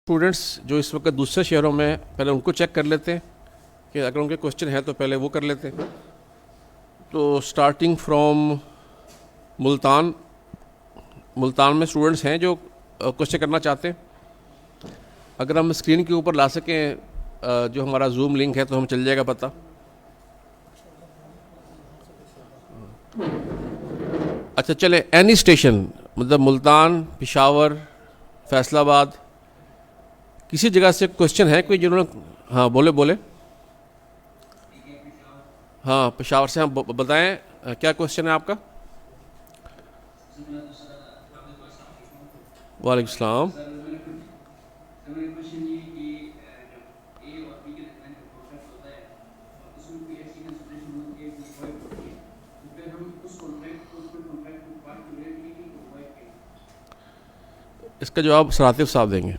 Students जो इस वक्त दूसरे शहरों में, पहले उनको चेक कर लेते हैं कि अगर उनके क्वेश्चन है तो पहले वो कर लेते हैं। तो स्टार्टिंग फ्रॉम मुल्तान, मुल्तान में स्टूडेंट्स हैं जो क्वेश्चन करना चाहते हैं। अगर हम स्क्रीन के ऊपर ला सकें जो हमारा जूम लिंक है तो हम चल जाएगा पता। अच्छा चले, एनी स्टेशन, मतलब मुल्तान, पेशावर, फैसलाबाद, किसी जगह से क्वेश्चन है कोई जिन्होंने? हाँ बोले बोले। हाँ पेशावर से, हम बताएं क्या क्वेश्चन है आपका। वालेकुम सलाम। इसका जवाब सरातिफ साहब देंगे।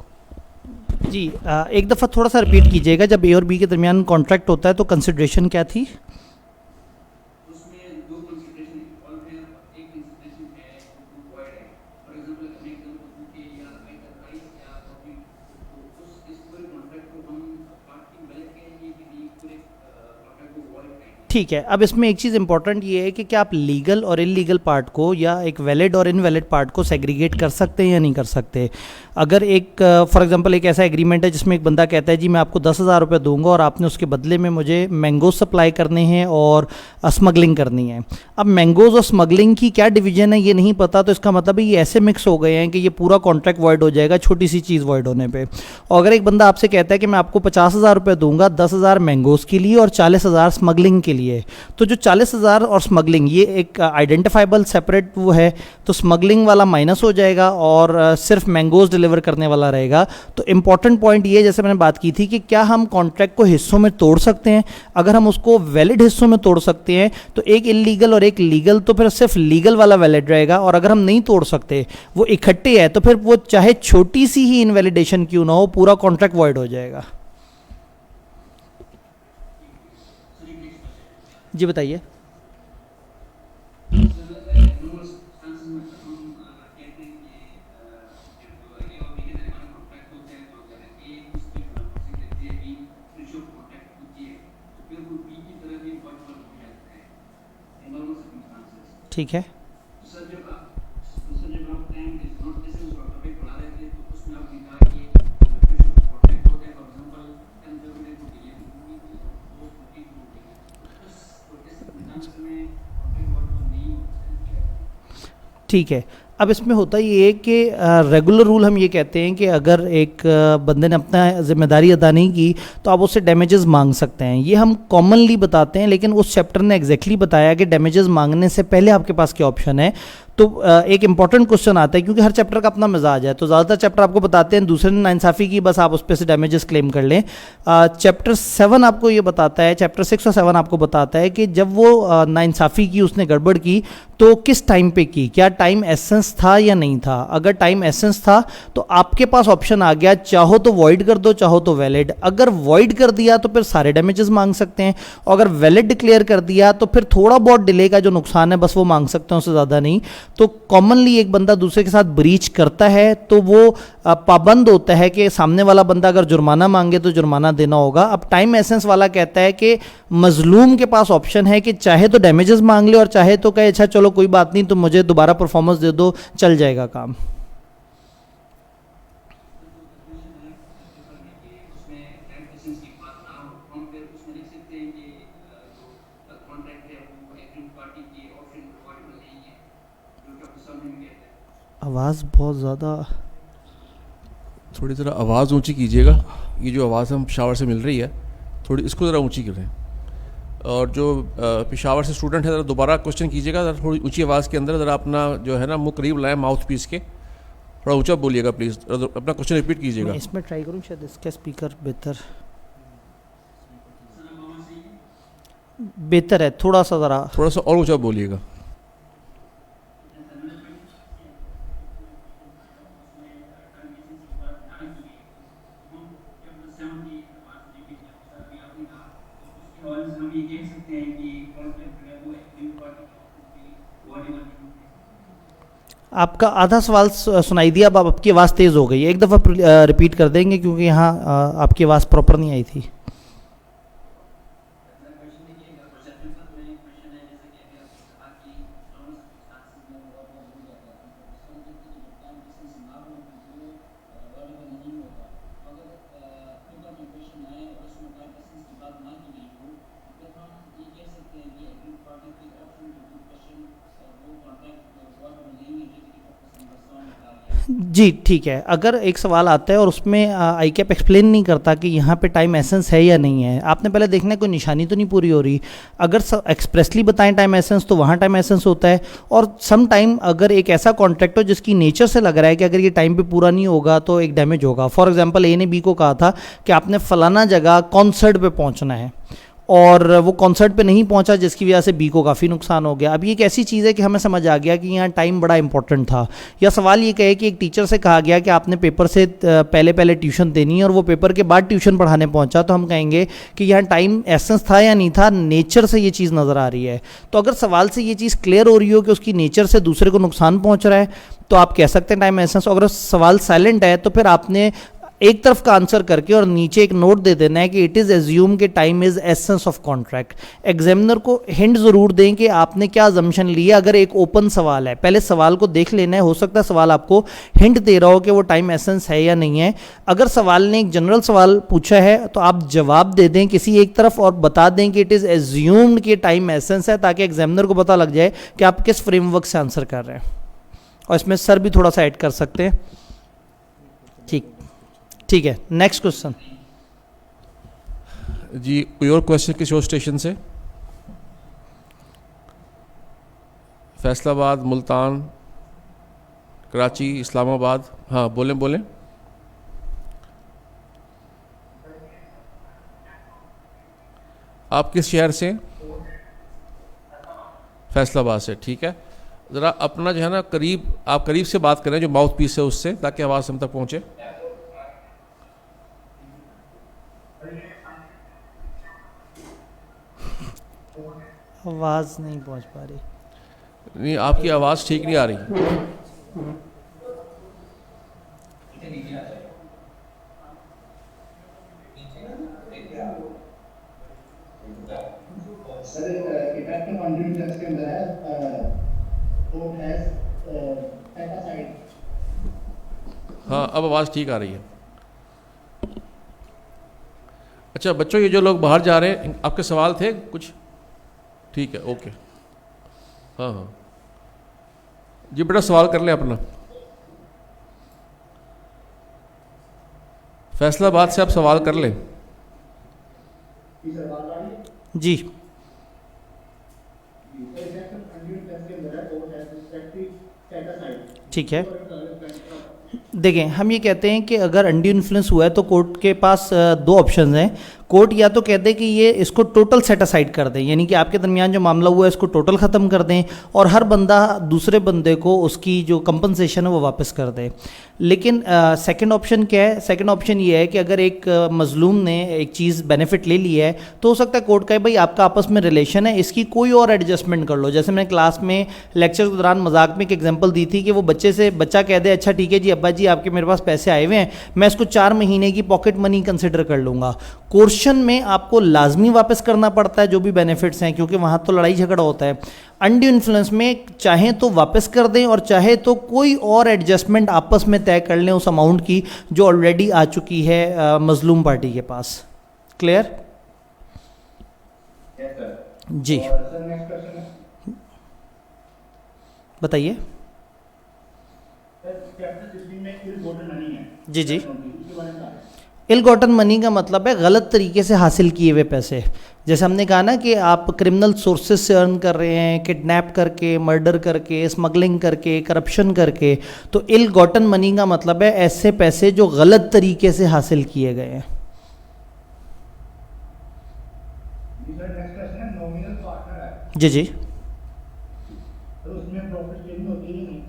जी एक दफ़ा थोड़ा सा रिपीट कीजिएगा। जब ए और बी के दरमियान कॉन्ट्रैक्ट होता है तो कंसिडरेशन क्या थी? ठीक है, अब इसमें एक चीज़ इंपॉर्टेंट ये है कि क्या आप लीगल और इलीगल पार्ट को या एक वैलिड और इनवैलिड पार्ट को सेग्रीगेट कर सकते हैं या नहीं कर सकते। अगर एक फॉर एग्जांपल एक ऐसा एग्रीमेंट है जिसमें एक बंदा कहता है जी मैं आपको 10,000 रुपये दूंगा और आपने उसके बदले में मुझे मैंगोज सप्लाई करने हैं और स्मगलिंग करनी है। अब मैंगोज और स्मगलिंग की क्या डिवीजन है ये नहीं पता, तो इसका मतलब है ये ऐसे मिक्स हो गए हैं कि ये पूरा कॉन्ट्रैक्ट वॉइड हो जाएगा छोटी सी चीज़ वॉइड होने पर। और अगर एक बंदा आपसे कहता है कि मैं आपको 50,000 रुपये दूंगा, 10,000 मैंगोज के लिए और 40,000 स्मगलिंग के लिए, तो जो 40,000 और स्मगलिंग ये एक आइडेंटिफाइबल सेपरेट वो है, तो स्मगलिंग वाला माइनस हो जाएगा और सिर्फ मैंगोज डिलीवर करने वाला रहेगा। तो इंपॉर्टेंट पॉइंट ये, जैसे मैंने बात की थी कि क्या हम कॉन्ट्रैक्ट को हिस्सों में तोड़ सकते हैं। अगर हम उसको वैलिड हिस्सों में तोड़ सकते हैं तो एक इलीगल और एक लीगल, तो फिर सिर्फ लीगल वाला वैलिड रहेगा। और अगर हम नहीं तोड़ सकते, वो इकट्ठे है, तो फिर वो चाहे छोटी सी ही इनवैलिडेशन क्यों ना हो, पूरा कॉन्ट्रैक्ट वॉइड हो जाएगा। जी बताइए। ठीक है, ठीक है। अब इसमें होता ये है कि रेगुलर रूल हम ये कहते हैं कि अगर एक बंदे ने अपना जिम्मेदारी अदा नहीं की तो आप उससे डैमेजेस मांग सकते हैं। ये हम कॉमनली बताते हैं, लेकिन उस चैप्टर ने एग्जैक्टली बताया कि डैमेजेस मांगने से पहले आपके पास क्या ऑप्शन है। तो एक इंपॉर्टेंट क्वेश्चन आता है, क्योंकि हर चैप्टर का अपना मिजाज है, तो ज़्यादातर चैप्टर आपको बताते हैं दूसरे ने नाइंसाफ़ी की, बस आप उस पर से डैमेजेस क्लेम कर लें। चैप्टर 7 आपको ये बताता है, चैप्टर 6 और 7 आपको बताता है कि जब वो नाइंसाफ़ी की, उसने गड़बड़ की, तो किस टाइम पे की, क्या टाइम एसेंस था या नहीं था। अगर टाइम एसेंस था तो आपके पास ऑप्शन आ गया, चाहो तो वॉइड कर दो, चाहो तो वैलिड। अगर वॉइड कर दिया तो फिर सारे डैमेजेस मांग सकते हैं, और अगर वैलिड डिक्लेयर कर दिया तो फिर थोड़ा बहुत डिले का जो नुकसान है बस वो मांग सकते हैं, उससे ज़्यादा नहीं। तो कॉमनली एक बंदा दूसरे के साथ ब्रीच करता है तो वो पाबंद होता है कि सामने वाला बंदा अगर जुर्माना मांगे तो जुर्माना देना होगा। अब टाइम एसेंस वाला कहता है कि मजलूम के पास ऑप्शन है कि चाहे तो डैमेजेस मांग ले और चाहे तो कहे अच्छा चलो कोई बात नहीं, तो मुझे दोबारा परफॉर्मेंस दे दो, चल जाएगा काम। आवाज़ बहुत ज़्यादा, थोड़ी ज़रा आवाज़ ऊंची कीजिएगा। ये जो आवाज़ हम पेशावर से मिल रही है, थोड़ी इसको ज़रा ऊंची करें। और जो पेशावर से स्टूडेंट है ज़रा दोबारा क्वेश्चन कीजिएगा, ज़रा थोड़ी ऊंची आवाज़ के अंदर, ज़रा अपना जो है ना मुँह करीब लाएं माउथ पीस के, थोड़ा ऊंचा बोलिएगा प्लीज़, अपना क्वेश्चन रिपीट कीजिएगा। मैं इसमें ट्राई करूँ, शायद इसका स्पीकर बेहतर है, थोड़ा सा और ऊंचा बोलिएगा। आपका आधा सवाल सुनाई दिया, अब आपकी आवाज़ तेज़ हो गई है, एक दफ़ा रिपीट कर देंगे क्योंकि यहाँ आपकी आवाज़ प्रॉपर नहीं आई थी। जी ठीक है, अगर एक सवाल आता है और उसमें आई कैप एक्सप्लेन नहीं करता कि यहाँ पे टाइम एसेंस है या नहीं है, आपने पहले देखना है कोई निशानी तो नहीं पूरी हो रही। अगर एक्सप्रेसली बताएं टाइम एसेंस तो वहाँ टाइम एसेंस होता है, और सम टाइम अगर एक ऐसा कॉन्ट्रैक्ट हो जिसकी नेचर से लग रहा है कि अगर ये टाइम पे पूरा नहीं होगा तो एक डैमेज होगा। फॉर एग्जाम्पल ए ने बी को कहा था कि आपने फलाना जगह कॉन्सर्ट पे पहुँचना है और वो कॉन्सर्ट पे नहीं पहुंचा, जिसकी वजह से बी को काफ़ी नुकसान हो गया। अब ये एक ऐसी चीज़ है कि हमें समझ आ गया कि यहाँ टाइम बड़ा इंपॉर्टेंट था, या सवाल ये कहे कि एक टीचर से कहा गया कि आपने पेपर से पहले पहले ट्यूशन देनी है और वो पेपर के बाद ट्यूशन पढ़ाने पहुंचा, तो हम कहेंगे कि यहाँ टाइम एसेंस था या नहीं था, नेचर से ये चीज़ नज़र आ रही है। तो अगर सवाल से ये चीज़ क्लियर हो रही हो कि उसकी नेचर से दूसरे को नुकसान पहुँच रहा है तो आप कह सकते हैं टाइम एसेंस। अगर सवाल साइलेंट है तो फिर आपने एक तरफ का आंसर करके और नीचे एक नोट दे देना है कि इट इज़ एज्यूम कि time is essence of contract. Examiner को हिंट ज़रूर दें कि आपने क्या अजम्पशन ली है। अगर एक ओपन सवाल है, पहले सवाल को देख लेना है, हो सकता है सवाल आपको हिंट दे रहा हो कि वो टाइम एसेंस है या नहीं है। अगर सवाल ने एक जनरल सवाल पूछा है तो आप जवाब दे दें किसी एक तरफ और बता दें कि इट इज़ एज्यूम्ड कि टाइम एसेंस है, ताकि एग्जामिनर को पता लग जाए कि आप किस फ्रेमवर्क से आंसर कर रहे हैं। और इसमें सर भी थोड़ा सा ऐड कर सकते हैं। ठीक है, नेक्स्ट क्वेश्चन जी। कोई और क्वेश्चन किसी और स्टेशन से? फैसलाबाद, मुल्तान, कराची, इस्लामाबाद। हाँ बोलें बोलें। आप किस शहर से? फैसलाबाद से, ठीक है। ज़रा अपना जो है ना करीब, आप करीब से बात करें, जो माउथ पीस है उससे, ताकि आवाज़ हम तक पहुँचे। आवाज़ नहीं पहुंच पा रही। नहीं, आपकी आवाज़ ठीक नहीं आ रही। सर इफेक्ट कंटिन्यू टेंस के अंदर है कोर्ट हैज सेट असाइड। हाँ, अब आवाज़ ठीक आ रही है। अच्छा बच्चों, ये जो लोग बाहर जा रहे हैं, आपके सवाल थे कुछ? ठीक है, ओके। हाँ हाँ जी, बेटा सवाल कर लें अपना। फैसलाबाद से आप सवाल कर लें। जी ठीक है, देखें हम ये कहते हैं कि अगर अनड्यू इन्फ्लुएंस हुआ है तो कोर्ट के पास दो ऑप्शंस हैं। कोर्ट या तो कहते हैं कि ये इसको टोटल सेट असाइड कर दें, यानी कि आपके दरमियान जो मामला हुआ है इसको टोटल ख़त्म कर दें और हर बंदा दूसरे बंदे को उसकी जो कंपनसेशन है वो वापस कर दे। लेकिन सेकंड ऑप्शन क्या है? सेकंड ऑप्शन ये है कि अगर एक मजलूम ने एक चीज़ बेनिफिट ले ली है तो हो सकता है कोर्ट कहे भाई आपका आपस में रिलेशन है, इसकी कोई और एडजस्टमेंट कर लो। जैसे मैंने क्लास में लेक्चर के दौरान मजाक में एक एग्जांपल दी थी कि वो बच्चा कह दे अच्छा ठीक है जी अब्बा जी आपके मेरे पास पैसे आए हुए हैं, मैं इसको 4 महीने की पॉकेट मनी कंसिडर कर लूँगा। कोर्शन में आपको लाजमी वापस करना पड़ता है जो भी बेनिफिट्स हैं, क्योंकि वहाँ तो लड़ाई झगड़ा होता है। अनड्यू इन्फ्लुएंस में चाहे तो वापस कर दें और चाहे तो कोई और एडजस्टमेंट आपस में तय कर लें उस अमाउंट की जो ऑलरेडी आ चुकी है मजलूम पार्टी के पास। क्लियर? जी बताइए। जी जी, इल गॉटन मनी का मतलब है गलत तरीके से हासिल किए हुए पैसे। जैसे हमने कहा ना कि आप क्रिमिनल सोर्सेज से अर्न कर रहे हैं, किडनैप करके, मर्डर करके, स्मगलिंग करके, करप्शन करके, तो इल गॉटन मनी का मतलब है ऐसे पैसे जो गलत तरीके से हासिल किए गए हैं। जी जी, तो उसमें उसमें प्रॉफिट शेयरिंग होती है नहीं?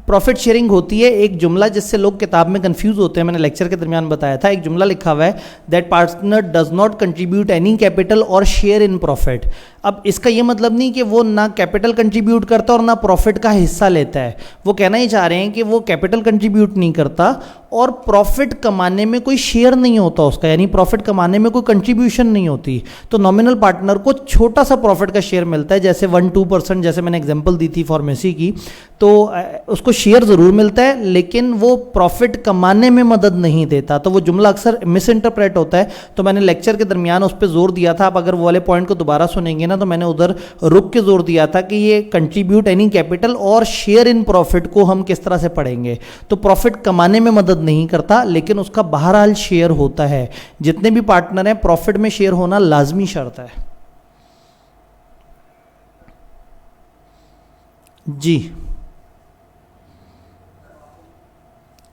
प्रॉफिट शेयरिंग होती है। एक जुमला जिससे लोग किताब में कंफ्यूज होते हैं, मैंने लेक्चर के दरमियान बताया था, एक जुमला लिखा हुआ है that partner does not contribute any capital और शेयर इन प्रॉफिट। अब इसका ये मतलब नहीं कि वो ना कैपिटल कंट्रीब्यूट करता और ना प्रॉफिट का हिस्सा लेता है। वो कहना ही चाह रहे हैं कि वो कैपिटल कंट्रीब्यूट नहीं करता और प्रॉफिट कमाने में कोई शेयर नहीं होता उसका, यानी प्रॉफिट कमाने में कोई कंट्रीब्यूशन नहीं होती। तो नॉमिनल पार्टनर को छोटा सा प्रॉफिट का शेयर मिलता है, जैसे 1-2%, जैसे मैंने एग्जांपल दी थी फार्मेसी की, तो उसको शेयर ज़रूर मिलता है लेकिन वो प्रॉफिट कमाने में मदद नहीं देता। तो वो जुमला अक्सर मिस इंटरप्रेट होता है। तो मैंने लेक्चर के दरमियान उस पर जोर दिया था। आप अगर वो वाले पॉइंट को दोबारा सुनेंगे ना, तो मैंने उधर रुक के जोर दिया था कि ये कंट्रीब्यूट एनी कैपिटल और शेयर इन प्रॉफिट को हम किस तरह से पढ़ेंगे। तो प्रॉफिट कमाने में मदद नहीं करता लेकिन उसका बहरहाल शेयर होता है। जितने भी पार्टनर हैं, प्रॉफिट में शेयर होना लाजमी शर्त है। जी,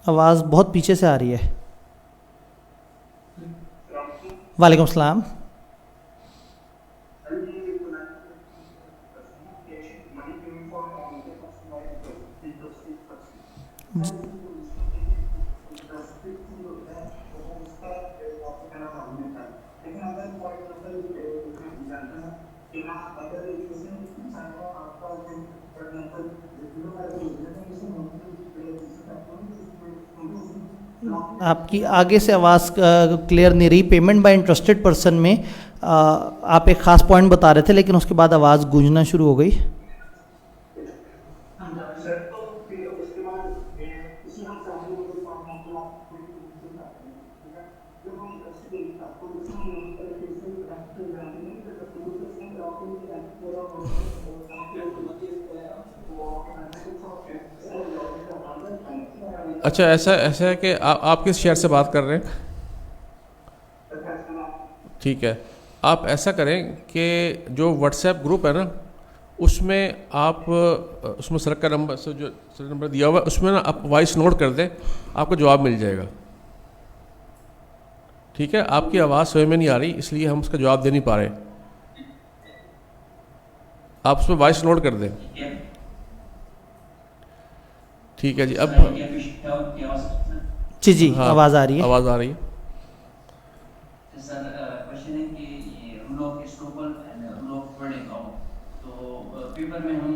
आवाज़ बहुत पीछे से आ रही है। वालेकुम सलाम। आपकी आगे से आवाज़ क्लियर नहीं रही। पेमेंट बाय इंटरेस्टेड पर्सन में आप एक ख़ास पॉइंट बता रहे थे लेकिन उसके बाद आवाज़ गूंजना शुरू हो गई। अच्छा, ऐसा ऐसा है कि आप किस शहर से बात कर रहे हैं? ठीक है, आप ऐसा करें कि जो व्हाट्सएप ग्रुप है ना, उसमें आप उसमें सर का नंबर, जो सर नंबर दिया हुआ है उसमें ना आप वॉइस नोट कर दें, आपको जवाब मिल जाएगा। ठीक है, आपकी आवाज़ समझ में नहीं आ रही इसलिए हम उसका जवाब दे नहीं पा रहे। आप उसमें वॉइस नोट कर दें। ठीक है जी। अब जी जी, हाँ, आवाज़ आ रही है। आवाज़ आ रही है। सर क्वेश्चन है कि ये rule of estoppel and rule of holding out, तो पेपर में हम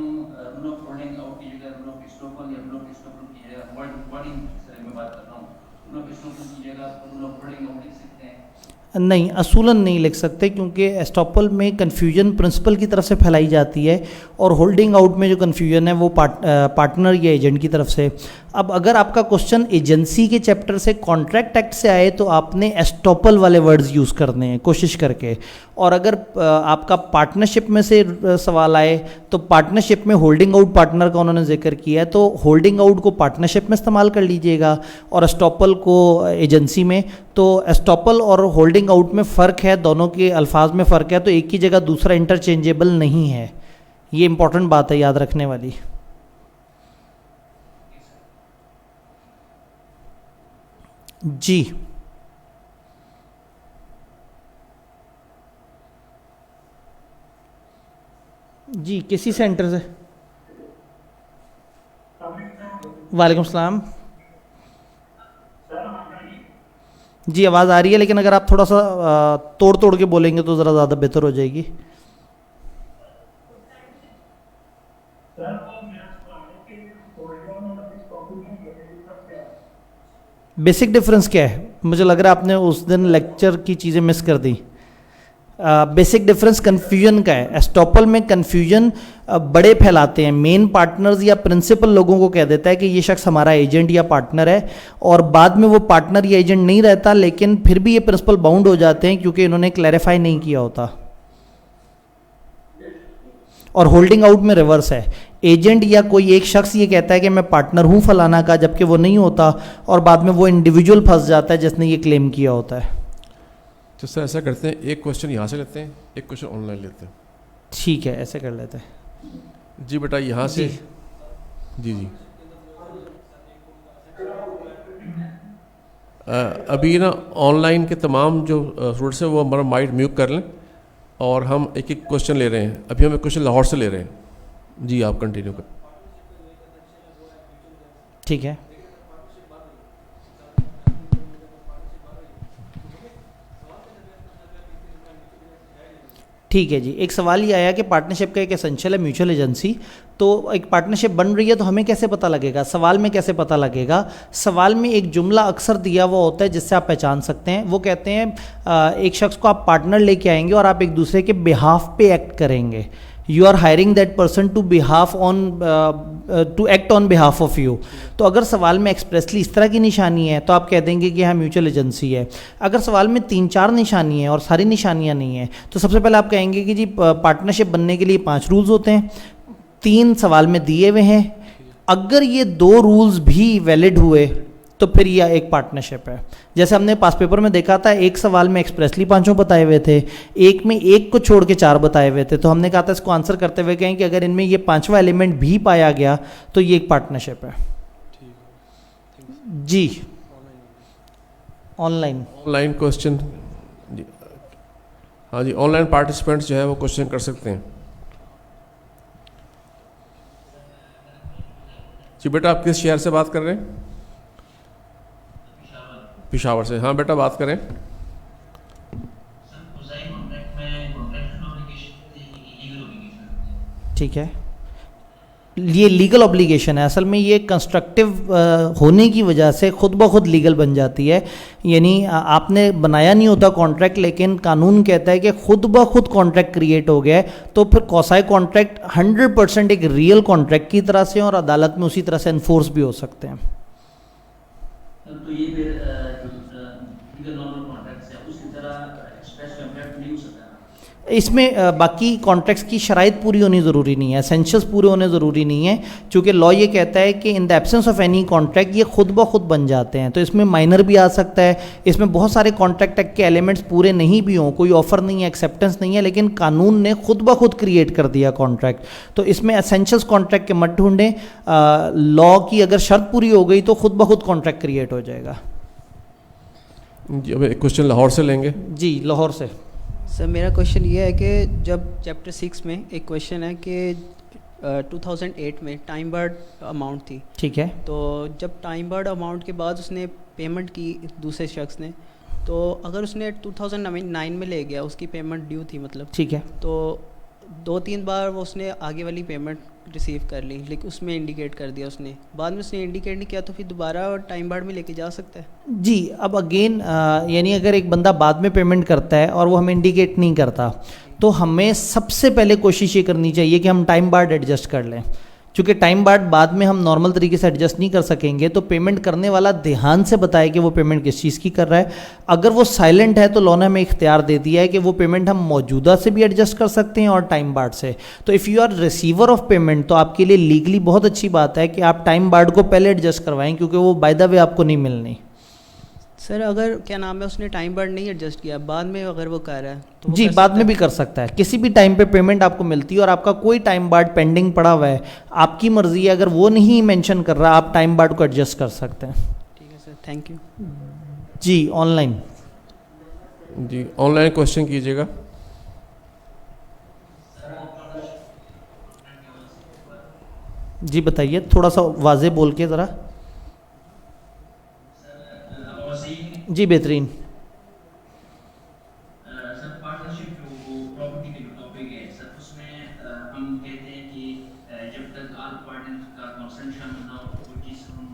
रूल ऑफ होल्डिंग आउट की जगह रूल ऑफ स्टॉपल या रूल ऑफ स्टॉपल की जगह वर्डिंग में बात कर रहा हूँ, रूल ऑफ स्टॉपल की जगह रूल ऑफ होल्डिंग आउट लिख सकते हैं? नहीं, असूलन नहीं लिख सकते क्योंकि एस्टॉपल में कन्फ्यूजन प्रिंसिपल की तरफ से फैलाई जाती है और होल्डिंग आउट में जो कन्फ्यूजन है वो पार्टनर या एजेंट की तरफ से। अब अगर आपका क्वेश्चन एजेंसी के चैप्टर से कॉन्ट्रैक्ट एक्ट से आए तो आपने एस्टॉपल वाले वर्ड्स यूज़ करने हैं कोशिश करके, और अगर आपका पार्टनरशिप में से सवाल आए तो पार्टनरशिप में होल्डिंग आउट पार्टनर का उन्होंने जिक्र किया है, तो होल्डिंग आउट को पार्टनरशिप में इस्तेमाल कर लीजिएगा और एस्टॉपल को एजेंसी में। तो एस्टॉपल और होल्डिंग आउट में फ़र्क है, दोनों के अल्फाज में फ़र्क है, तो एक की जगह दूसरा इंटरचेंजेबल नहीं है। ये इंपॉर्टेंट बात है याद रखने वाली। जी जी, किसी सेंटर से। वालेकुम सलाम। जी, आवाज़ आ रही है लेकिन अगर आप थोड़ा सा तोड़ तोड़ के बोलेंगे तो ज़रा ज़्यादा बेहतर हो जाएगी। बेसिक डिफरेंस क्या है? मुझे लग रहा है आपने उस दिन लेक्चर की चीज़ें मिस कर दी। बेसिक डिफरेंस कन्फ्यूजन का है। एस्टॉपल में कन्फ्यूजन बड़े फैलाते हैं, मेन पार्टनर्स या प्रिंसिपल लोगों को कह देता है कि ये शख्स हमारा एजेंट या पार्टनर है, और बाद में वो पार्टनर या एजेंट नहीं रहता, लेकिन फिर भी ये प्रिंसिपल बाउंड हो जाते हैं क्योंकि इन्होंने क्लैरिफाई नहीं किया होता। और होल्डिंग आउट में रिवर्स है, एजेंट या कोई एक शख्स ये कहता है कि मैं पार्टनर हूँ फलाना का, जबकि वो नहीं होता, और बाद में वो इंडिविजुअल फंस जाता है जिसने ये क्लेम किया होता है। तो सर ऐसा करते हैं, एक क्वेश्चन यहाँ से लेते हैं, एक क्वेश्चन ऑनलाइन लेते हैं। ठीक है, ऐसे कर लेते हैं। जी बेटा, यहाँ से। जी जी, अभी ना ऑनलाइन के तमाम जो स्टूडेंट्स हैं वो हमारा माइक म्यूट कर लें, और हम एक एक क्वेश्चन ले रहे हैं। अभी हम एक क्वेश्चन लाहौर से ले रहे हैं। जी, आप कंटिन्यू करें। ठीक है, ठीक है जी। एक सवाल ये आया कि पार्टनरशिप का एक एसेंशियल है म्यूचुअल एजेंसी, तो एक पार्टनरशिप बन रही है तो हमें कैसे पता लगेगा? सवाल में कैसे पता लगेगा? सवाल में एक जुमला अक्सर दिया हुआ होता है जिससे आप पहचान सकते हैं। वो कहते हैं एक शख्स को आप पार्टनर लेके आएंगे और आप एक दूसरे के बिहाफ पे एक्ट करेंगे। You are hiring that person to behalf on to act on behalf of you. तो अगर सवाल में एक्सप्रेसली इस तरह की निशानी है तो आप कह देंगे कि हाँ म्यूचुअल एजेंसी है। अगर सवाल में 3-4 निशानी है और सारी निशानियाँ नहीं हैं तो सबसे पहले आप कहेंगे कि जी पार्टनरशिप बनने के लिए 5 रूल्स होते हैं, 3 सवाल में दिए हुए हैं। अगर ये 2 रूल्स भी वैलिड हुए तो फिर यह एक पार्टनरशिप है। जैसे हमने पास पेपर में देखा था, एक सवाल में एक्सप्रेसली 5 बताए हुए थे, एक में एक को छोड़ के 4 बताए हुए थे। तो हमने कहा था इसको आंसर करते हुए कहें कि अगर इनमें ये 5वां एलिमेंट भी पाया गया तो ये एक पार्टनरशिप है। जी ऑनलाइन क्वेश्चन जी, हाँ जी, ऑनलाइन पार्टिसिपेंट्स जो है वो क्वेश्चन कर सकते हैं। जी बेटा, आप किस शहर से बात कर रहे हैं? पिशावर से। हाँ बेटा, बात करें। ठीक है, ये लीगल ऑब्लिगेशन है। असल में ये कंस्ट्रक्टिव होने की वजह से खुद ब खुद लीगल बन जाती है। यानी आपने बनाया नहीं होता कॉन्ट्रैक्ट, लेकिन कानून कहता है कि खुद ब खुद कॉन्ट्रैक्ट क्रिएट हो गया है, तो फिर कौसाई कॉन्ट्रैक्ट 100% एक रियल कॉन्ट्रैक्ट की तरह से और अदालत में उसी तरह से एनफोर्स भी हो सकते हैं। तो ये फिर जो नॉर्मल कॉन्ट्रैक्ट्स है उसकी तरह एक्सप्रेस कॉन्ट्रैक्ट नहीं हो सकता। इसमें बाकी कॉन्ट्रैक्ट्स की शराइत पूरी होनी ज़रूरी नहीं है, एसेंशियल्स पूरे होने ज़रूरी नहीं है, क्योंकि लॉ ये कहता है कि in the absence of any contract ये खुद ब खुद बन जाते हैं। तो इसमें माइनर भी आ सकता है, इसमें बहुत सारे कॉन्ट्रैक्ट एक्ट के एलिमेंट्स पूरे नहीं भी हों, कोई ऑफर नहीं है, एक्सेप्टेंस नहीं है, लेकिन कानून ने खुद ब खुद क्रिएट कर दिया कॉन्ट्रैक्ट। तो इसमें एसेंशियल्स कॉन्ट्रैक्ट के मत ढूंढें। लॉ की अगर शर्त पूरी हो गई तो खुद ब खुद कॉन्ट्रैक्ट क्रिएट हो जाएगा। जी, अब एक क्वेश्चन लाहौर से लेंगे। जी लाहौर से। सर मेरा क्वेश्चन ये है कि जब चैप्टर 6 में एक क्वेश्चन है कि 2008 में टाइम बार्ड अमाउंट थी, ठीक है, तो जब टाइम बार्ड अमाउंट के बाद उसने पेमेंट की दूसरे शख्स ने, तो अगर उसने 2009 में ले गया, उसकी पेमेंट ड्यू थी मतलब, ठीक है, तो 2-3 बार वो उसने आगे वाली पेमेंट रिसीव कर ली, लेकिन उसमें इंडिकेट कर दिया उसने, बाद में उसने इंडिकेट नहीं किया, तो फिर दोबारा टाइम बार्ड में लेके जा सकता है? जी अब अगेन यानी अगर एक बंदा बाद में पेमेंट करता है और वो हमें इंडिकेट नहीं करता, तो हमें सबसे पहले कोशिश ये करनी चाहिए कि हम टाइम बार्ड एडजस्ट कर लें। चूँकि टाइम बार्ड बाद में हम नॉर्मल तरीके से एडजस्ट नहीं कर सकेंगे, तो पेमेंट करने वाला ध्यान से बताए कि वो पेमेंट किस चीज़ की कर रहा है। अगर वो साइलेंट है तो लॉ ने हमें इख्तियार दे दिया है कि वो पेमेंट हम मौजूदा से भी एडजस्ट कर सकते हैं और टाइम बार्ड से। तो if you are receiver of payment तो आपके लिए लीगली बहुत अच्छी बात है कि आप टाइम बार्ड को पहले एडजस्ट करवाएं, क्योंकि वो बाय द वे आपको नहीं मिलनी। सर अगर क्या नाम है उसने टाइम बार्ड नहीं एडजस्ट किया, बाद में अगर वो कर रहा है तो वो जी कर बाद सकता में है? भी कर सकता है, किसी भी टाइम पे पेमेंट आपको मिलती है और आपका कोई टाइम बार्ड पेंडिंग पड़ा हुआ है, आपकी मर्जी है, अगर वो नहीं मेंशन कर रहा आप टाइम बार्ड को एडजस्ट कर सकते हैं। ठीक है सर, थैंक यू। जी ऑनलाइन। जी ऑनलाइन क्वेश्चन कीजिएगा। जी बताइए, थोड़ा सा वाजे बोल के ज़रा। जी बेहतरीन। सर पार्टनरशिप जो प्रॉपर्टी के जो टॉपिक है सर, उसमें हम कहते हैं कि जब तक आल पार्टनर का कंसेंट शामिल ना हो, कोई चीज़ हम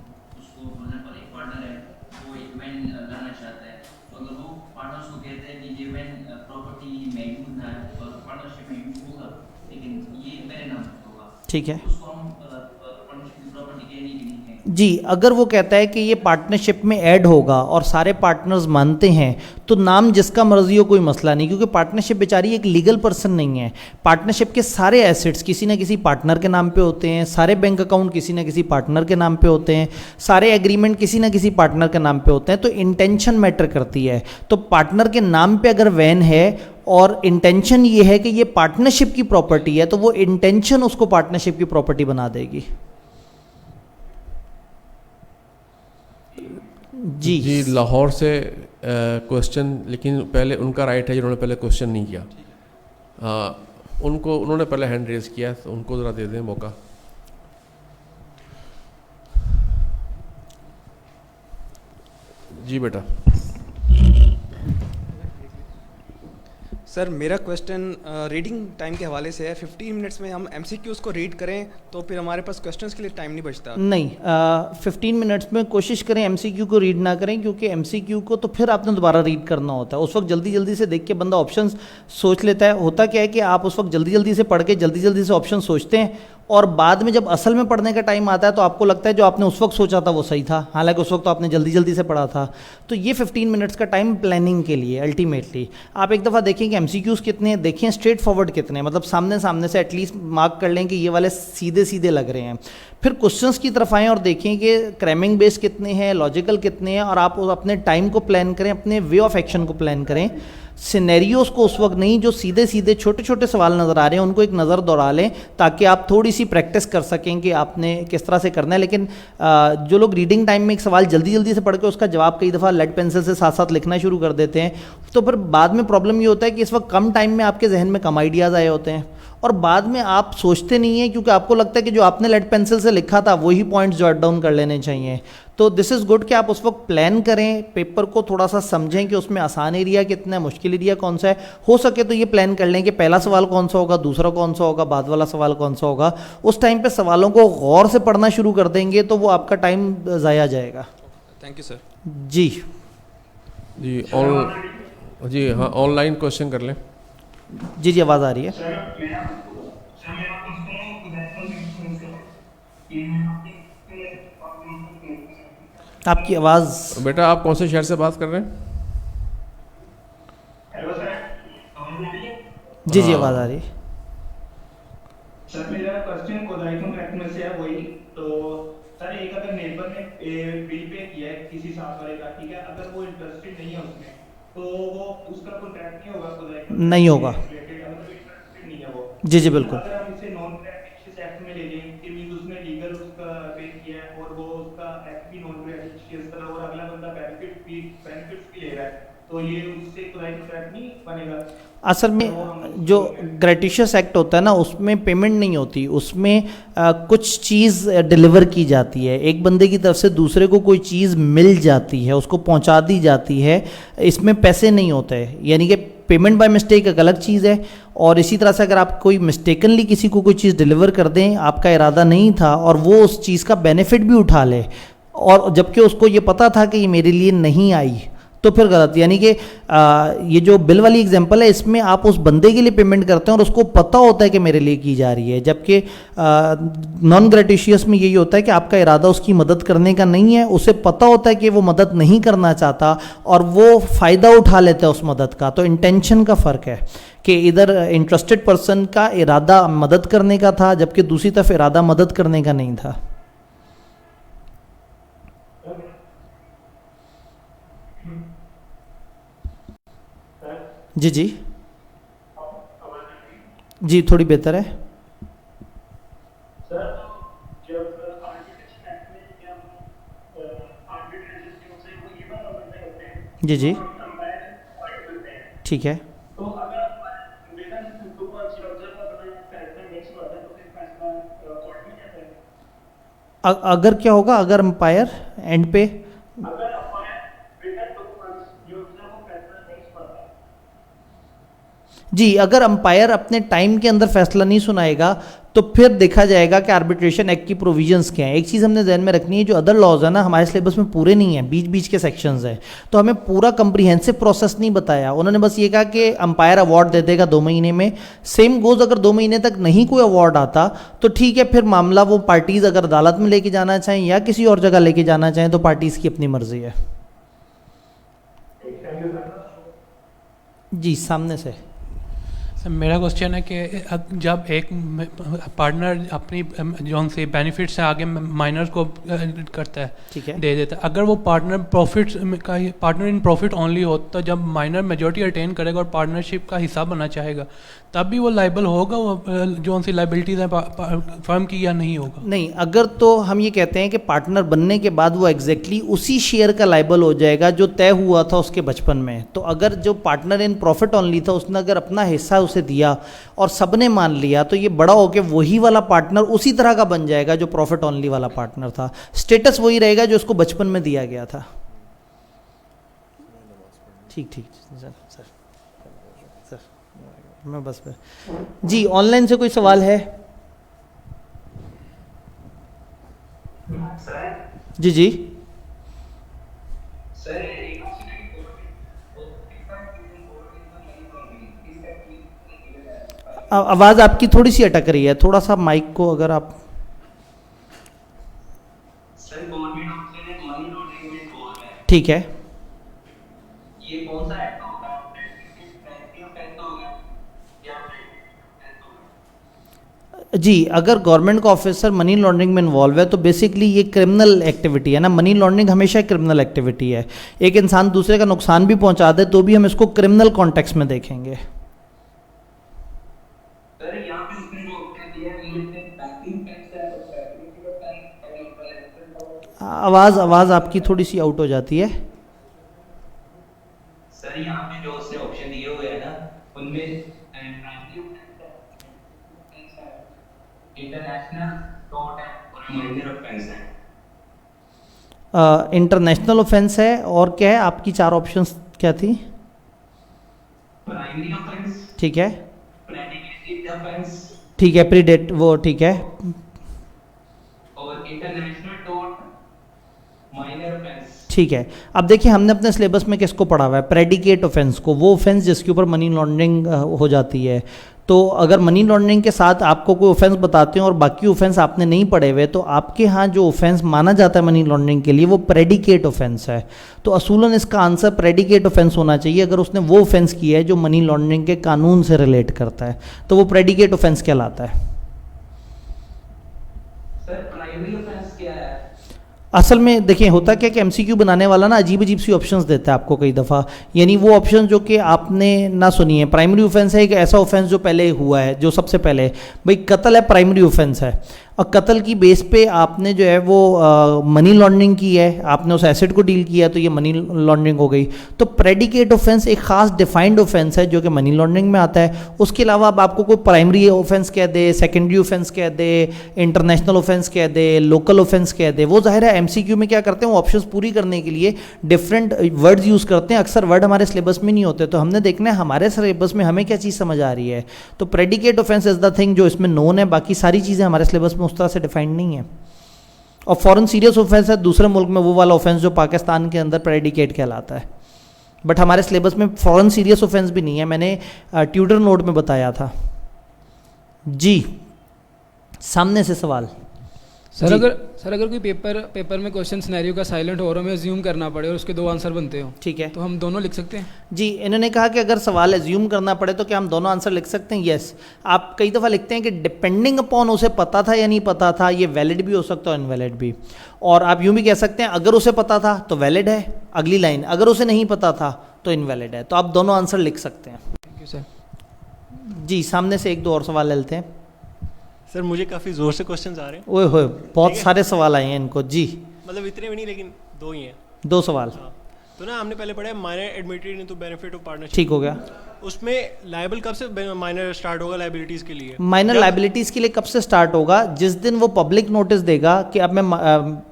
उसको बोलने पर एक पार्टनर है वो एक वैन लाना चाहता है, तो अगर वो पार्टनर्स को कहते हैं कि ये वैन प्रॉपर्टी में यूज ना है और पार्टनरशिप में यूज होगा लेकिन ये मेरे नाम पर होगा, ठीक है, उसको हम पार्टनरशिप की प्रॉपर्टी कहने की नहीं है। जी अगर वो कहता है कि ये पार्टनरशिप में ऐड होगा और सारे पार्टनर्स मानते हैं तो नाम जिसका मर्जी हो कोई मसला नहीं, क्योंकि पार्टनरशिप बेचारी एक लीगल पर्सन नहीं है। पार्टनरशिप के सारे एसेट्स किसी ना किसी पार्टनर के नाम पे होते हैं, सारे बैंक अकाउंट किसी ना किसी पार्टनर के नाम पे होते हैं, सारे एग्रीमेंट किसी ना किसी पार्टनर के नाम पे होते हैं। तो इंटेंशन मैटर करती है। तो पार्टनर के नाम पे अगर वैन है और इंटेंशन ये है कि ये पार्टनरशिप की प्रॉपर्टी है, तो वो इंटेंशन उसको पार्टनरशिप की प्रॉपर्टी बना देगी। जी जी लाहौर से क्वेश्चन, लेकिन पहले उनका राइट है जिन्होंने पहले क्वेश्चन नहीं किया। उन्होंने पहले हैंड रेज किया, तो उनको ज़रा दे दें मौका। जी बेटा। सर मेरा क्वेश्चन रीडिंग टाइम के हवाले से है। 15 मिनट्स में हम एमसीक्यूज़ को रीड करें तो फिर हमारे पास क्वेश्चंस के लिए टाइम नहीं बचता। नहीं, 15 मिनट्स में कोशिश करें एमसीक्यू को रीड ना करें, क्योंकि एमसीक्यू को तो फिर आपने दोबारा रीड करना होता है। उस वक्त जल्दी जल्दी से देख के बंदा ऑप्शंस सोच लेता है। होता क्या है कि आप उस वक्त जल्दी जल्दी से पढ़ के जल्दी जल्दी से ऑप्शन सोचते हैं, और बाद में जब असल में पढ़ने का टाइम आता है तो आपको लगता है जो आपने उस वक्त सोचा था वो सही था, हालांकि उस वक्त तो आपने जल्दी जल्दी से पढ़ा था। तो ये 15 मिनट्स का टाइम प्लानिंग के लिए अल्टीमेटली। आप एक दफ़ा देखें कि एमसीक्यूज़ कितने हैं, देखें स्ट्रेट फॉरवर्ड कितने हैं, मतलब सामने सामने से एटलीस्ट मार्क कर लें कि ये वाले सीधे सीधे लग रहे हैं। फिर क्वेश्चंस की तरफ आएँ और देखें कि क्रैमिंग बेस कितने हैं, लॉजिकल कितने हैं, और आप अपने टाइम को प्लान करें, अपने वे ऑफ एक्शन को प्लान करें। सिनेरियोस को उस वक्त नहीं, जो सीधे सीधे छोटे छोटे सवाल नज़र आ रहे हैं उनको एक नज़र दौड़ा लें, ताकि आप थोड़ी सी प्रैक्टिस कर सकें कि आपने किस तरह से करना है। लेकिन जो लोग रीडिंग टाइम में एक सवाल जल्दी जल्दी से पढ़ के उसका जवाब कई दफ़ा लेड पेंसिल से साथ साथ लिखना शुरू कर देते हैं, तो फिर बाद में प्रॉब्लम ये होता है कि इस वक्त कम टाइम में आपके जहन में कम आइडियाज़ आए होते हैं, और बाद में आप सोचते नहीं हैं, क्योंकि आपको लगता है कि जो आपने लेड पेंसिल से लिखा था वही पॉइंट्स जॉट डाउन कर लेने चाहिए। तो दिस इज़ गुड कि आप उस वक्त प्लान करें, पेपर को थोड़ा सा समझें कि उसमें आसान एरिया कितना है, मुश्किल एरिया कौन सा है। हो सके तो ये प्लान कर लें कि पहला सवाल कौन सा होगा, दूसरा कौन सा होगा, बाद वाला सवाल कौन सा होगा। उस टाइम पे सवालों को गौर से पढ़ना शुरू कर देंगे तो वो आपका टाइम ज़ाया जाएगा। Thank you sir. जी जी हाँ, ऑनलाइन क्वेश्चन कर लें। जी आवाज़ आ रही है। आपकी आवाज़। बेटा आप कौन से शहर से बात कर रहे हैं? हेलो सर, जी आवाज़ आ रही है। सर मेरा क्वेश्चन कोदाइकन एक्ट में से है वही। तो सर एक अगर नेबर ने बिल पे किया है किसी साथ वाले का, ठीक है, अगर वो इंटरेस्टेड नहीं है उसमें तो वो उसका कॉन्ट्रैक्ट नहीं होगा कोदाइकन? नहीं होगा। इंटरेस्टेड नहीं है वो। जी बिल्कुल। अगर हम इसे नॉन प्रैक्टिस एक्ट में ले लें कि मींस उसने लीगल उसका पे किया है और वो उसका एक्ट भी नॉन प्रैक्टिस का, और अगला बंदा बेनिफिट्स भी ले रहा है, तो ये उससे कॉन्ट्रैक्ट नहीं बनेगा? असल में जो ग्रेटिशियस एक्ट होता है ना, उसमें पेमेंट नहीं होती, उसमें कुछ चीज़ डिलीवर की जाती है, एक बंदे की तरफ से दूसरे को कोई चीज़ मिल जाती है, उसको पहुंचा दी जाती है, इसमें पैसे नहीं होते हैं। यानी कि पेमेंट बाय मिस्टेक एक अलग चीज़ है, और इसी तरह से अगर आप कोई मिस्टेकनली किसी को कोई चीज़ डिलीवर कर दें, आपका इरादा नहीं था, और वो उस चीज़ का बेनिफिट भी उठा ले, और जबकि उसको ये पता था कि ये मेरे लिए नहीं आई, तो फिर गलत। यानी कि ये जो बिल वाली एग्जांपल है, इसमें आप उस बंदे के लिए पेमेंट करते हैं और उसको पता होता है कि मेरे लिए की जा रही है, जबकि नॉन ग्रेटिशियस में यही होता है कि आपका इरादा उसकी मदद करने का नहीं है, उसे पता होता है कि वो मदद नहीं करना चाहता और वो फ़ायदा उठा लेता है उस मदद का। तो इंटेंशन का फ़र्क है कि इधर इंटरेस्टेड पर्सन का इरादा मदद करने का था, जबकि दूसरी तरफ इरादा मदद करने का नहीं था। जी जी थोड़ी बेहतर है। सर जब आर्बिट्रेशन एक्ट में जब आर्बिट्रेशन से वो ये बात करते हैं जी कंपेयर करते हैं, ठीक है। तो अगर विदन टू मंथ्स ऑब्जर्व करना फैसला नेक्स्ट होता है तो फिर फैसला कोर्ट में जाता है। अगर क्या होगा, अगर अंपायर एंड पे, अगर अंपायर विदन 2 मंथ्स जो वो फैसला नेक्स्ट होता है, जी अगर अंपायर अपने टाइम के अंदर फैसला नहीं सुनाएगा तो फिर देखा जाएगा कि आर्बिट्रेशन एक्ट की प्रोविजंस क्या हैं। एक चीज़ हमने ध्यान में रखनी है, जो अदर लॉज है ना हमारे सिलेबस में पूरे नहीं है, बीच बीच के सेक्शंस हैं, तो हमें पूरा कंप्रीहेंसिव प्रोसेस नहीं बताया। उन्होंने बस ये कहा कि अंपायर अवार्ड दे देगा 2 महीने में। सेम गोज अगर 2 महीने तक नहीं कोई अवार्ड आता तो ठीक है, फिर मामला वो पार्टीज़ अगर अदालत में लेके जाना चाहें या किसी और जगह लेके जाना चाहें तो पार्टीज़ की अपनी मर्जी है। जी सामने से सर मेरा क्वेश्चन है कि जब एक पार्टनर अपनी जो से बेनिफिट से आगे माइनर को करता है, ठीक है, दे देता है, अगर वो पार्टनर इन प्रॉफिट ओनली हो, तो जब माइनर मेजॉरिटी अटेन करेगा और पार्टनरशिप का हिस्सा बनना चाहेगा तब भी वो लाइबल होगा, वो जो सी लाइबिलिटीज है फर्म की, या नहीं होगा? नहीं, अगर तो हम ये कहते हैं कि पार्टनर बनने के बाद वो एग्जैक्टली उसी शेयर का लाइबल हो जाएगा जो तय हुआ था उसके बचपन में। तो अगर जो पार्टनर इन प्रॉफिट ओनली था उसने अगर अपना हिस्सा उसे दिया और सबने मान लिया, तो ये बड़ा होकर वही वाला पार्टनर उसी तरह का बन जाएगा जो प्रॉफिट ओनली वाला पार्टनर था। स्टेटस वही रहेगा जो उसको बचपन में दिया गया था। ठीक ठीक सर सर सर मैं बस पे जी ऑनलाइन से कोई सवाल है? जी जी आवाज़ आपकी थोड़ी सी अटक रही है, थोड़ा सा माइक को अगर आप। ठीक है, ये कौन सा एक्ट होगा? जी अगर गवर्नमेंट का ऑफिसर मनी लॉन्ड्रिंग में इन्वॉल्व है तो बेसिकली ये क्रिमिनल एक्टिविटी है ना। मनी लॉन्ड्रिंग हमेशा क्रिमिनल एक्टिविटी है। एक इंसान दूसरे का नुकसान भी पहुंचा दे तो भी हम इसको क्रिमिनल कॉन्टेक्स्ट में देखेंगे। आवाज़ आपकी थोड़ी सी आउट हो जाती है। सर यहाँ पे जो उसने ऑप्शन दिए हुए हैं ना, उनमें इंटरनेशनल टॉर्ट है और माइनर ऑफेंस है। इंटरनेशनल ऑफेंस है और क्या है? आपकी 4 ऑप्शंस क्या थी? प्राइमरी ऑफेंस, ठीक है, प्रेडिकेटेड ऑफेंस, ठीक है, प्रीडेट वो ठीक है, और इंटरनेशनल टॉर्ट माइनर ऑफेंस। ठीक है। अब देखिए हमने अपने सिलेबस में किसको पढ़ा हुआ है? प्रेडिकेट ऑफेंस को, वो ऑफेंस जिसके ऊपर मनी लॉन्ड्रिंग हो जाती है। तो अगर मनी लॉन्ड्रिंग के साथ आपको कोई ऑफेंस बताते हैं और बाकी ऑफेंस आपने नहीं पढ़े हुए तो आपके यहाँ जो ऑफेंस माना जाता है मनी लॉन्ड्रिंग के लिए वो प्रेडिकेट ऑफेंस है। तो असूलन इसका आंसर प्रेडिकेट ऑफेंस होना चाहिए। अगर उसने वो ऑफेंस किया है जो मनी लॉन्ड्रिंग के कानून से रिलेट करता है तो वो प्रेडिकेट ऑफेंस कहलाता है। सर प्राइमरी ऑफेंस क्या है? असल में देखिए होता क्या कि एमसीक्यू बनाने वाला ना अजीब अजीब सी ऑप्शंस देता है आपको कई दफ़ा, यानी वो ऑप्शन जो कि आपने ना सुनी है। प्राइमरी ऑफेंस है एक ऐसा ऑफेंस जो पहले हुआ है, जो सबसे पहले भाई कत्ल है, प्राइमरी ऑफेंस है। और कत्ल की बेस पे आपने जो है वो मनी लॉन्ड्रिंग की है, आपने उस एसेट को डील किया तो ये मनी लॉन्ड्रिंग हो गई। तो प्रेडिकेट ऑफेंस एक खास डिफाइंड ऑफेंस है जो कि मनी लॉन्ड्रिंग में आता है। उसके अलावा अब आपको कोई प्राइमरी ऑफेंस कह दे, सेकेंडरी ऑफेंस कह दे, इंटरनेशनल ऑफेंस कह दे, लोकल ऑफेंस कह दे, वो जाहिर है एमसीक्यू में क्या करते हैं वो ऑप्शंस पूरी करने के लिए डिफरेंट वर्ड्स यूज़ करते हैं। अक्सर वर्ड हमारे सिलेबस में नहीं होते, तो हमने देखना है हमारे सिलेबस में हमें क्या चीज़ समझ आ रही है। तो predicate offence is the thing जो इसमें नोन है, बाकी सारी चीज़ें हमारे सिलेबस में उस तरह से डिफाइंड नहीं है। और फॉरेन सीरियस ऑफेंस है दूसरे मुल्क में वो वाला ऑफेंस जो पाकिस्तान के अंदर प्रेडिकेट कहलाता है, बट हमारे सिलेबस में फॉरेन सीरियस ऑफेंस भी नहीं है। मैंने ट्यूटर नोट में बताया था। जी सामने से सवाल। सर अगर कोई पेपर में क्वेश्चन सिनेरियो का साइलेंट हो और हमें अज्यूम करना पड़े और उसके 2 आंसर बनते हो, ठीक है, तो हम दोनों लिख सकते हैं? जी इन्होंने कहा कि अगर सवाल एज्यूम करना पड़े तो क्या हम दोनों आंसर लिख सकते हैं? यस। आप कई दफ़ा लिखते हैं कि डिपेंडिंग अपॉन उसे पता था या नहीं पता था, ये वैलिड भी हो सकता है इनवैलिड भी। और आप यूँ भी कह सकते हैं अगर उसे पता था तो वैलिड है, अगली लाइन अगर उसे नहीं पता था तो इनवैलिड है। तो आप दोनों आंसर लिख सकते हैं। Thank you sir. जी सामने से 1-2 और सवाल ले लेते हैं। सर मुझे काफ़ी ज़ोर से क्वेश्चंस आ रहे हैं। ओए होए बहुत सारे सवाल आए हैं इनको। जी मतलब इतने भी नहीं, लेकिन 2 ही हैं। 2 सवाल। हाँ, तो ना हमने पहले पढ़ा है minor admitted into benefit of partnership. ठीक हो गया। उसमें लायबल कब से माइनर स्टार्ट होगा लायबिलिटीज़ के लिए? माइनर लायबिलिटीज़ के लिए कब से स्टार्ट होगा? जिस दिन वो पब्लिक नोटिस देगा कि अब मैं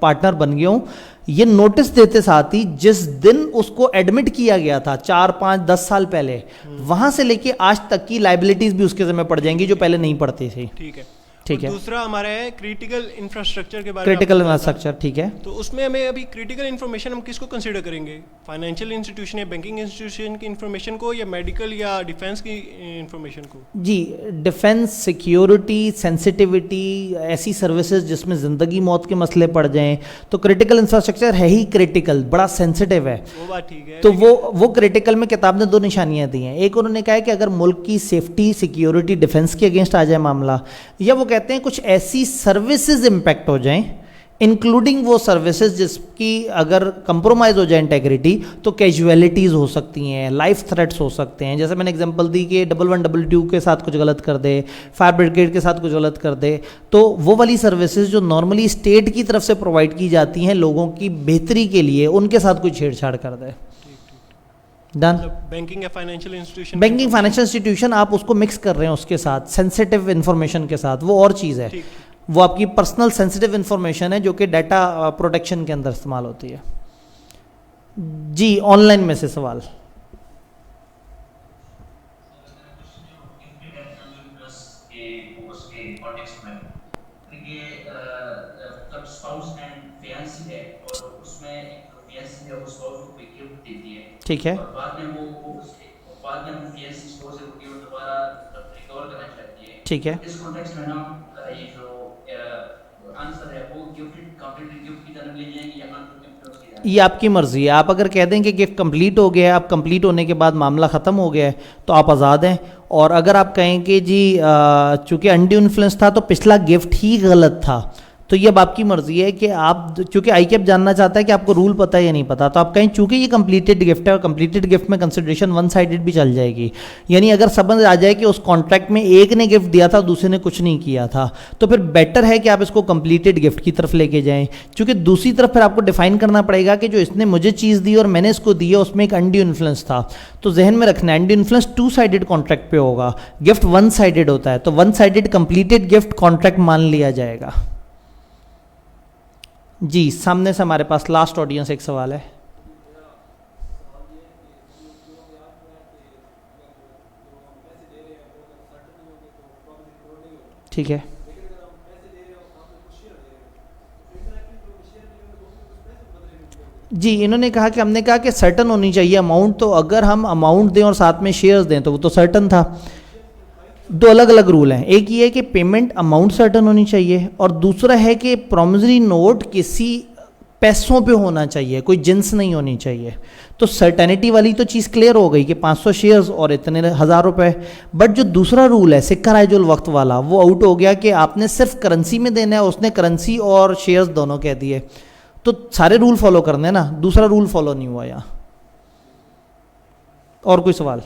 पार्टनर बन गया हूँ। ये नोटिस देते साथ ही जिस दिन उसको एडमिट किया गया था 4, 5, 10 साल पहले, वहाँ से लेके आज तक की लायबिलिटीज़ भी उसके ज़िम्मे पड़ जाएंगी जो पहले नहीं पड़ती थी। ठीक है, ठीक है। दूसरा हमारा है क्रिटिकल इंफ्रास्ट्रक्चर के बारे में। क्रिटिकल इंफ्रास्ट्रक्चर, ठीक है। तो उसमें हमें अभी क्रिटिकल इन्फॉर्मेशन हम किसको कंसीडर करेंगे? फाइनेंशियल इंस्टीट्यूशन या बैंकिंग इंस्टीट्यूशन की इन्फॉर्मेशन को, या मेडिकल या डिफेंस की इन्फॉर्मेशन को? जी डिफेंस, सिक्योरिटी, सेंसिटिविटी, ऐसी सर्विसेज जिसमें ज़िंदगी मौत के मसले पड़ जाएं तो क्रिटिकल इंफ्रास्ट्रक्चर है ही क्रिटिकल, बड़ा सेंसिटिव है। वो बात ठीक है। तो वो क्रिटिकल में किताब ने 2 निशानियां दी हैं। एक उन्होंने कहा है कि अगर मुल्क की सेफ्टी, सिक्योरिटी, डिफेंस के अगेंस्ट आ जाए मामला, या वो कहते हैं कुछ ऐसी सर्विसेज इंपैक्ट हो जाएं इंक्लूडिंग वो सर्विसेज जिसकी अगर कंप्रोमाइज हो जाए इंटेग्रिटी तो कैजुअलिटीज़ हो सकती हैं, लाइफ थ्रेट्स हो सकते हैं। जैसे मैंने एग्जांपल दी कि 1122 के साथ कुछ गलत कर दे, फायर ब्रिगेड के साथ कुछ गलत कर दे, तो वो वाली सर्विसेज जो नॉर्मली स्टेट की तरफ से प्रोवाइड की जाती हैं लोगों की बेहतरी के लिए, उनके साथ कोई छेड़छाड़ कर दे। डन। बैंकिंग या financial institution? Banking financial institution आप उसको मिक्स कर रहे हैं उसके साथ सेंसिटिव इन्फॉर्मेशन के साथ, वो और चीज़ है। वो आपकी पर्सनल सेंसिटिव इन्फॉर्मेशन है जो कि डाटा प्रोटेक्शन के अंदर इस्तेमाल होती है। जी ऑनलाइन में से सवाल। स्पाउस एंड फियांसी है और उसमें फियांसी है वो स्पाउस को कोई गिफ्ट देती है, ठीक है, और बाद में वो फियांसी स्पाउस से वो गिफ्ट दोबारा रिकवर करना चाहती है, ठीक है, इस कॉन्टेक्स्ट में हम ये जो आंसर है वो कंप्लीट गिफ्ट की तरफ ले जाएंगे या अनकंप्लीट? ये आपकी मर्ज़ी है। आप अगर कह दें कि गिफ्ट कंप्लीट हो गया है, अब कंप्लीट होने के बाद मामला ख़त्म हो गया है, तो आप आज़ाद हैं। और अगर आप कहें कि जी चूँकि अनड्यू इन्फ्लुएंस था तो पिछला गिफ्ट ही गलत था, तो ये अब आपकी मर्ज़ी है कि आप, चूँकि आई कैप जानना चाहता है कि आपको रूल पता है या नहीं पता, तो आप कहें चूँकि ये कंप्लीटेड गिफ्ट है और कंप्लीटेड गिफ्ट में कंसिडरेशन वन साइडेड भी चल जाएगी। यानी अगर समझ आ जाए कि उस कॉन्ट्रैक्ट में एक ने गिफ्ट दिया था, दूसरे ने कुछ नहीं किया था, तो फिर बेटर है कि आप इसको कंप्लीटेड गिफ्ट की तरफ लेके जाएं। चूँकि दूसरी तरफ फिर आपको डिफाइन करना पड़ेगा कि जो इसने मुझे चीज़ दी और मैंने इसको दी है उसमें एक अनड्यू इन्फ्लुएंस था। तो जहन में रखना है undue influence two sided contract पे होगा, गिफ्ट वन साइडेड होता है, तो one sided completed gift contract मान लिया जाएगा। जी, सामने से हमारे पास लास्ट ऑडियंस एक सवाल है। ठीक है, जी, इन्होंने कहा कि हमने कहा कि सर्टन होनी चाहिए अमाउंट, तो अगर हम अमाउंट दें और साथ में शेयर्स दें तो वो तो सर्टन था। दो अलग अलग रूल हैं, एक ये है कि पेमेंट अमाउंट सर्टन होनी चाहिए और दूसरा है कि प्रॉमिसरी नोट किसी पैसों पे होना चाहिए, कोई जिन्स नहीं होनी चाहिए। तो सर्टेनिटी वाली तो चीज़ क्लियर हो गई कि 500 शेयर्स और इतने 1000 रुपये। बट जो दूसरा रूल है सिक्का राइजुल वक्त वाला, वो आउट हो गया कि आपने सिर्फ करेंसी में देना है, उसने करेंसी और शेयर्स दोनों कह दिए। तो सारे रूल फॉलो करने हैं ना, दूसरा रूल फॉलो नहीं हुआ यहाँ। और कोई सवाल?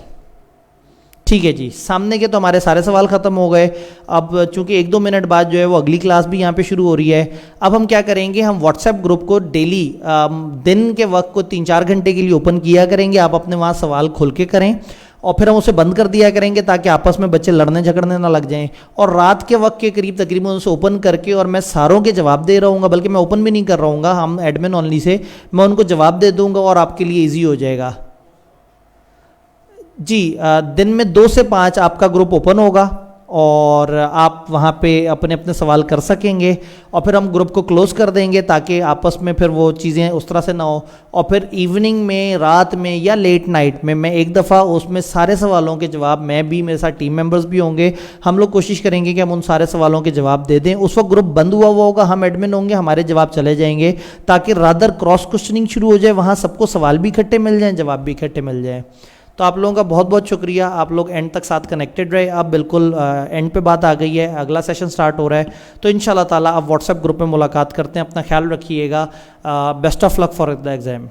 ठीक है जी, सामने के तो हमारे सारे सवाल ख़त्म हो गए। अब चूंकि 1-2 मिनट बाद जो है वो अगली क्लास भी यहाँ पे शुरू हो रही है। अब हम क्या करेंगे, हम व्हाट्सएप ग्रुप को डेली दिन के वक्त को 3-4 घंटे के लिए ओपन किया करेंगे। आप अपने वहाँ सवाल खोल के करें और फिर हम उसे बंद कर दिया करेंगे ताकि आपस में बच्चे लड़ने झगड़ने ना लग जाएं। और रात के वक्त के करीब तकरीबन उसे ओपन करके, और मैं सारों के जवाब दे रहूँगा, बल्कि मैं ओपन भी नहीं कर रहा हूँ, हम एडमिन ओनली से मैं उनको जवाब दे दूँगा और आपके लिए ईजी हो जाएगा। जी, दिन में 2 से 5 आपका ग्रुप ओपन होगा और आप वहाँ पे अपने अपने सवाल कर सकेंगे और फिर हम ग्रुप को क्लोज कर देंगे ताकि आपस में फिर वो चीज़ें उस तरह से ना हो। और फिर इवनिंग में, रात में या लेट नाइट में मैं एक दफ़ा उसमें सारे सवालों के जवाब, मैं भी, मेरे साथ टीम मेंबर्स भी होंगे, हम लोग कोशिश करेंगे कि हम उन सारे सवालों के जवाब दे दें। उस वक्त ग्रुप बंद हुआ होगा, हम एडमिन होंगे, हमारे जवाब चले जाएंगे ताकि रादर क्रॉस क्वेश्चनिंग शुरू हो जाए, वहाँ सबको सवाल भी इकट्ठे मिल जाएँ, जवाब भी इकट्ठे मिल जाए। तो आप लोगों का बहुत बहुत शुक्रिया, आप लोग एंड तक साथ कनेक्टेड रहे। अब बिल्कुल एंड पे बात आ गई है, अगला सेशन स्टार्ट हो रहा है, तो इंशाल्लाह ताला आप व्हाट्सएप ग्रुप में मुलाकात करते हैं। अपना ख्याल रखिएगा। Best of luck for the exam.